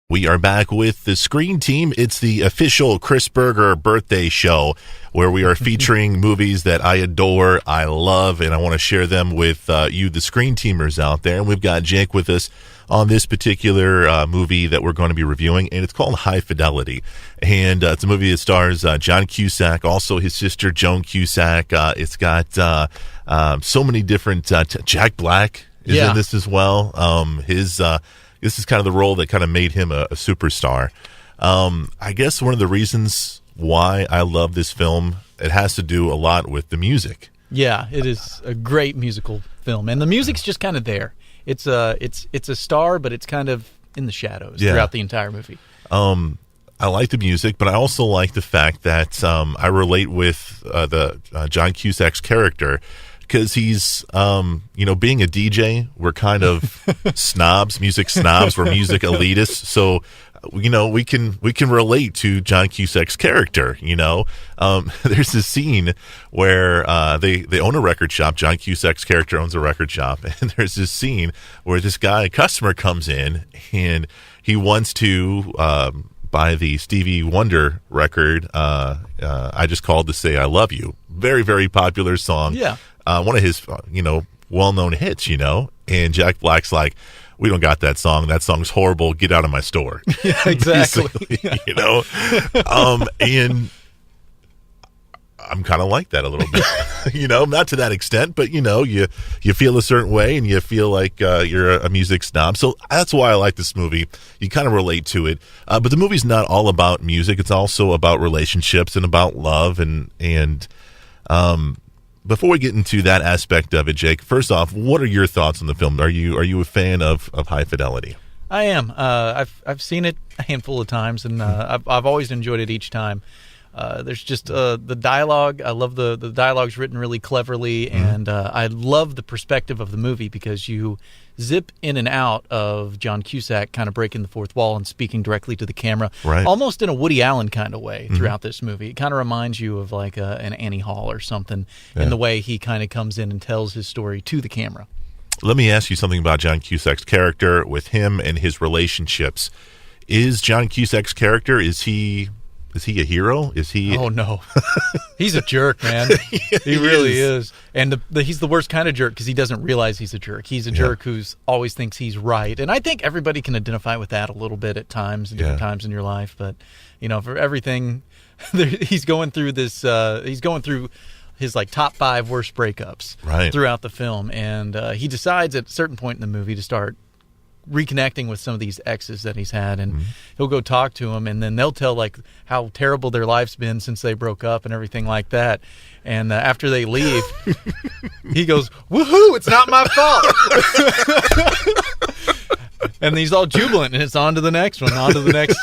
We are back with the Screen Team. It's the official Chris Berger birthday show where we are featuring movies that I adore, I love, and I want to share them with you, the Screen Teamers out there. And we've got Jake with us on this particular movie that we're going to be reviewing, and it's called High Fidelity. And it's a movie that stars John Cusack, also his sister Joan Cusack. It's got so many different... Jack Black is in this as well. This is kind of the role that kind of made him a superstar. I guess one of the reasons why I love this film, it has to do a lot with the music. Yeah, it is a great musical film, and the music's just kind of there. It's a star, but it's kind of in the shadows throughout the entire movie. I like the music, but I also like the fact that I relate with the John Cusack's character. Because he's, being a DJ, we're kind of snobs, music snobs, we're music elitists. So, we can relate to John Cusack's character. There's this scene where they own a record shop. John Cusack's character owns a record shop, and there's this scene where this customer comes in, and he wants to buy the Stevie Wonder record. I Just Called to Say I Love You. Very, very popular song. Yeah. One of his, well-known hits, and Jack Black's like, we don't got that song. That song's horrible. Get out of my store. Yeah, exactly. And I'm kind of like that a little bit, not to that extent, but, you feel a certain way and you feel like you're a music snob. So that's why I like this movie. You kind of relate to it. But the movie's not all about music. It's also about relationships and about love and before we get into that aspect of it, Jake, first off, what are your thoughts on the film? Are you a fan of High Fidelity? I am. I've seen it a handful of times, and I've always enjoyed it each time. There's just the dialogue. I love the dialogue's written really cleverly, and I love the perspective of the movie because you zip in and out of John Cusack kind of breaking the fourth wall and speaking directly to the camera, almost in a Woody Allen kind of way throughout this movie. It kind of reminds you of like an Annie Hall or something in the way he kind of comes in and tells his story to the camera. Let me ask you something about John Cusack's character with him and his relationships. Is John Cusack's character, is he a hero? Is he? Oh, no. He's a jerk, man. He really is. And he's the worst kind of jerk because he doesn't realize he's a jerk. He's a jerk who's always thinks he's right. And I think everybody can identify with that a little bit at times, at different times in your life. But, for everything, he's going through this, he's going through his like top 5 worst breakups throughout the film. And he decides at a certain point in the movie to start reconnecting with some of these exes that he's had, and he'll go talk to them, and then they'll tell like how terrible their life's been since they broke up and everything like that. And after they leave, he goes, "Woohoo! It's not my fault." And he's all jubilant, and it's on to the next one, on to the next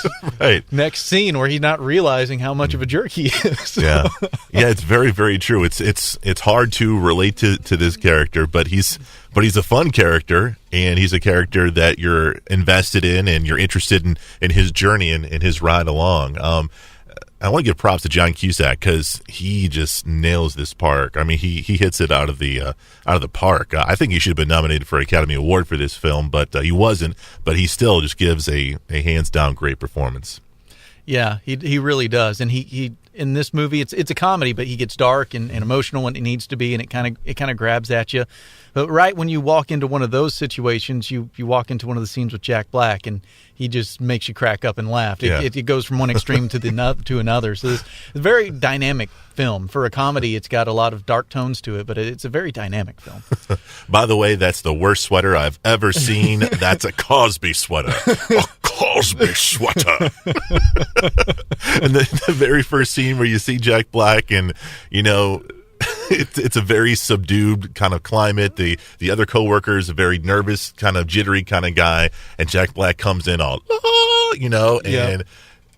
next scene where he's not realizing how much of a jerk he is. Yeah, it's very, very true. It's hard to relate to this character, but he's a fun character, and he's a character that you're invested in, and you're interested in his journey and his ride along. I want to give props to John Cusack because he just nails this part. I mean, he hits it out of the park. I think he should have been nominated for an Academy Award for this film, but he wasn't. But he still just gives a hands down great performance. Yeah, he really does. And he in this movie, it's a comedy, but he gets dark and emotional when it needs to be, and it kind of grabs at you. But right when you walk into one of those situations, you walk into one of the scenes with Jack Black, and he just makes you crack up and laugh. It goes from one extreme to another. So it's a very dynamic film. For a comedy, it's got a lot of dark tones to it, but it's a very dynamic film. By the way, that's the worst sweater I've ever seen. That's a Cosby sweater. A Cosby sweater. And the very first scene where you see Jack Black and, it's a very subdued kind of climate. The other coworker is a very nervous, kind of jittery kind of guy, and Jack Black comes in all, and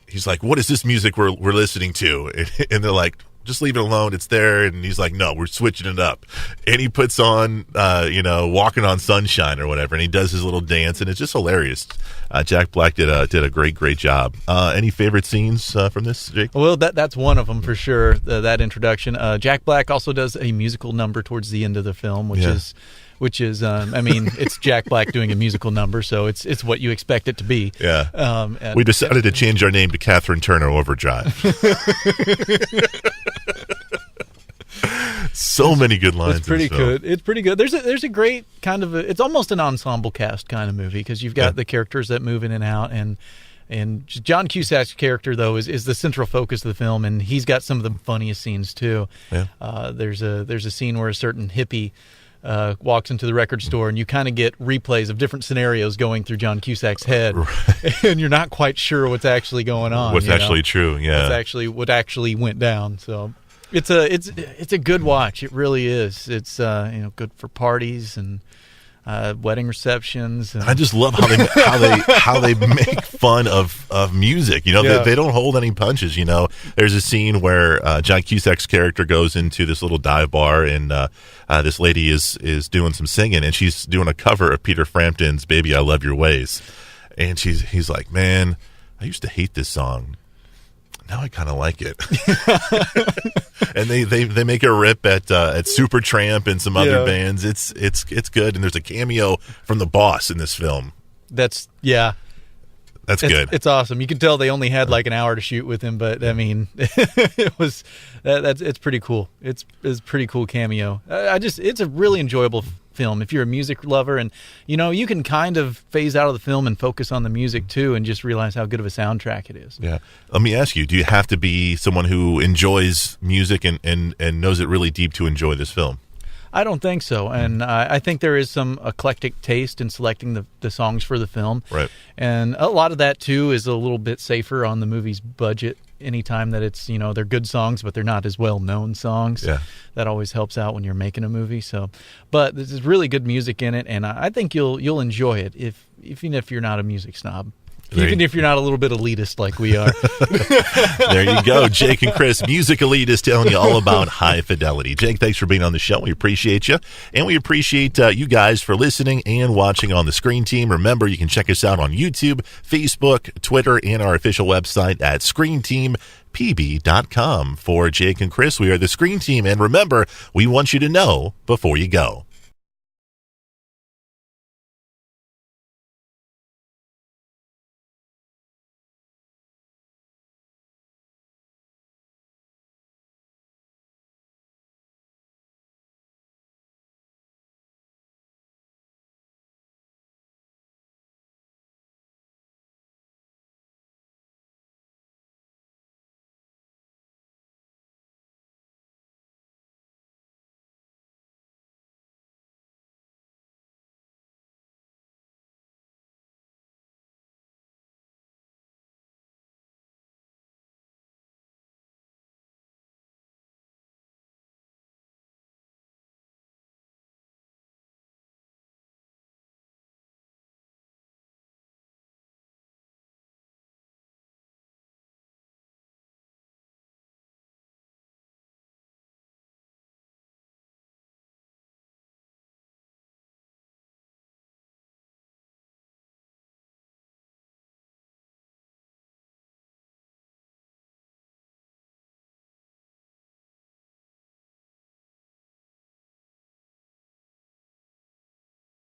he's like, "What is this music we're listening to?" And they're like, "Just leave it alone. It's there." And he's like, "No, we're switching it up." And he puts on, "Walking on Sunshine" or whatever, and he does his little dance, and it's just hilarious. Jack Black did a great job. Any favorite scenes from this, Jake? Well, that's one of them for sure. That introduction. Jack Black also does a musical number towards the end of the film, which which is, I mean, it's Jack Black doing a musical number, so it's what you expect it to be. Yeah. We decided to change our name to Catherine Turner Overdrive. So many good lines. It's pretty good. It's pretty good. There's a great kind of it's almost an ensemble cast kind of movie because you've got the characters that move in and out, and John Cusack's character though is the central focus of the film, and he's got some of the funniest scenes too. Yeah. There's a scene where a certain hippie walks into the record store, and you kind of get replays of different scenarios going through John Cusack's head, right. And you're not quite sure what's actually going on. What's actually true? Yeah. What actually went down. So. It's a good watch. It really is. It's good for parties and wedding receptions. And I just love how they make fun of music. They don't hold any punches. There's a scene where John Cusack's character goes into this little dive bar, and this lady is doing some singing, and she's doing a cover of Peter Frampton's "Baby I Love Your Ways," and he's like, "Man, I used to hate this song. Now I kind of like it." And they make a rip at Supertramp and some other bands. It's good, and there's a cameo from the Boss in this film. That's good. It's awesome. You can tell they only had like an hour to shoot with him, but I mean, it's pretty cool. It's a pretty cool cameo. It's a really enjoyable film if you're a music lover, and you can kind of phase out of the film and focus on the music too, and just realize how good of a soundtrack it is. Yeah. Let me ask you: do you have to be someone who enjoys music and knows it really deep to enjoy this film? I don't think so, and I think there is some eclectic taste in selecting the songs for the film, right? And a lot of that too is a little bit safer on the movie's budget. Anytime that it's they're good songs, but they're not as well known songs. Yeah, that always helps out when you're making a movie. So, but there's really good music in it, and I think you'll enjoy it even if you're not a music snob. Even if you're not a little bit elitist like we are. There you go. Jake and Chris, music elitist, telling you all about High Fidelity. Jake, thanks for being on the show. We appreciate you. And we appreciate you guys for listening and watching on the Screen Team. Remember, you can check us out on YouTube, Facebook, Twitter, and our official website at ScreenTeamPB.com. For Jake and Chris, we are the Screen Team. And remember, we want you to know before you go.